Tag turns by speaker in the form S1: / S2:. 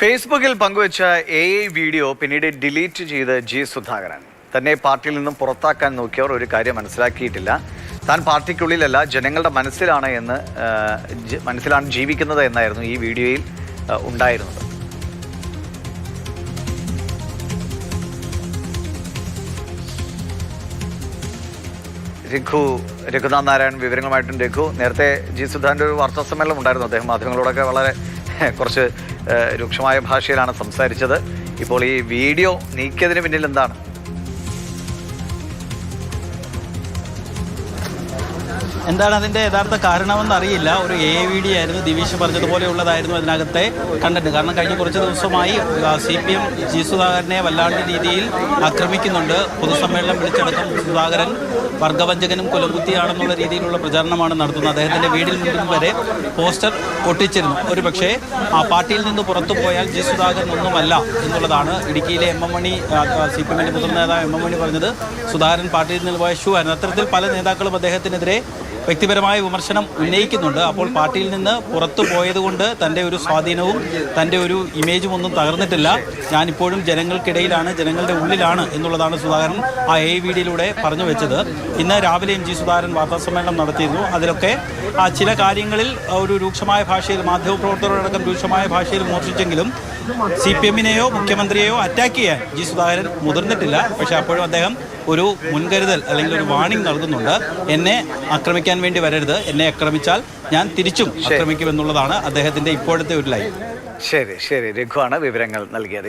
S1: ഫേസ്ബുക്കിൽ പങ്കുവച്ച വീഡിയോ പിന്നീട് ഡിലീറ്റ് ചെയ്ത് ജി സുധാകരൻ. തന്നെ പാർട്ടിയിൽ നിന്നും പുറത്താക്കാൻ നോക്കിയവർ ഒരു കാര്യം മനസ്സിലാക്കിയിട്ടില്ല. താൻ പാർട്ടിക്കുള്ളിലല്ല, ജനങ്ങളുടെ മനസ്സിലാണ് ജീവിക്കുന്നത് എന്നായിരുന്നു ഈ വീഡിയോയിൽ ഉണ്ടായിരുന്നത്. രഘുനാഥ് നാരായൺ വിവരങ്ങളുമായിട്ടും. രഘു, നേരത്തെ ജി സുധാകരൻ്റെ ഒരു വാർത്താ സമ്മേളനം ഉണ്ടായിരുന്നു. അദ്ദേഹം മാധ്യമങ്ങളോടൊക്കെ വളരെ കുറച്ച് രൂക്ഷമായ ഭാഷയിലാണ് സംസാരിച്ചത്. ഇപ്പോൾ ഈ വീഡിയോ നീക്കിയതിന് പിന്നിൽ എന്താണ്?
S2: എന്താണ് അതിൻ്റെ യഥാർത്ഥ കാരണമെന്ന് അറിയില്ല. ഒരു വീഡിയോ ആയിരുന്നു, ദിവിഷ് പറഞ്ഞതുപോലെയുള്ളതായിരുന്നു അതിനകത്തെ കണ്ടന്റ്. കാരണം കഴിഞ്ഞ കുറച്ച് ദിവസമായി CPM ജി സുധാകരനെ വല്ലാണ്ട് രീതിയിൽ ആക്രമിക്കുന്നുണ്ട്. പൊതുസമ്മേളനം വിളിച്ചടക്കം സുധാകരൻ വർഗവഞ്ചകനും കൊലകുത്തിയാണെന്നുള്ള രീതിയിലുള്ള പ്രചാരണമാണ് നടത്തുന്നത്. അദ്ദേഹത്തിൻ്റെ വീടിൽ നിന്നും വരെ പോസ്റ്റർ ഒട്ടിച്ചിരുന്നു. ഒരു പക്ഷേ ആ പാർട്ടിയിൽ നിന്ന് പുറത്തു പോയാൽ ജി സുധാകരൻ ഒന്നുമല്ല എന്നുള്ളതാണ് ഇടുക്കിയിലെ MM മണി, CPMൻ്റെ മുതിർന്ന നേതാവ് MM മണി പറഞ്ഞത്. സുധാകരൻ പാർട്ടിയിൽ നിന്ന് പോയ ഷൂ ആയിരുന്നു. അത്തരത്തിൽ പല നേതാക്കളും അദ്ദേഹത്തിനെതിരെ വ്യക്തിപരമായ വിമർശനം ഉന്നയിക്കുന്നുണ്ട്. അപ്പോൾ പാർട്ടിയിൽ നിന്ന് പുറത്തു പോയതുകൊണ്ട് തൻ്റെ ഒരു സ്വാധീനവും തൻ്റെ ഒരു ഇമേജും ഒന്നും തകർന്നിട്ടില്ല. ഞാനിപ്പോഴും ജനങ്ങൾക്കിടയിലാണ്, ജനങ്ങളുടെ ഉള്ളിലാണ് എന്നുള്ളതാണ് സുധാകരൻ ആ വീഡിയോയിലൂടെ പറഞ്ഞു വെച്ചത്. ഇന്ന് രാവിലെയും ജി സുധാകരൻ വാർത്താസമ്മേളനം നടത്തിയിരുന്നു. അതിലൊക്കെ ചില കാര്യങ്ങളിൽ ഒരു രൂക്ഷമായ ഭാഷയിൽ, മാധ്യമപ്രവർത്തകരോടക്കം രൂക്ഷമായ ഭാഷയിൽ വിമർശിച്ചെങ്കിലും CPMനെയോ മുഖ്യമന്ത്രിയെയോ അറ്റാക്ക് ചെയ്യാൻ ജി സുധാകരൻ മുതിർന്നിട്ടില്ല. പക്ഷേ അപ്പോഴും അദ്ദേഹം ഒരു മുൻകരുതൽ അല്ലെങ്കിൽ ഒരു വാണിംഗ് നൽകുന്നുണ്ട്. എന്നെ ആക്രമിക്കാൻ വേണ്ടി വരരുത്, എന്നെ ആക്രമിച്ചാൽ ഞാൻ തിരിച്ചും ആക്രമിക്കുമെന്നുള്ളതാണ് അദ്ദേഹത്തിൻ്റെ ഇപ്പോഴത്തെ ഒരു ലൈൻ.
S1: ശരി, രഘുവാണ് വിവരങ്ങൾ നൽകിയത്.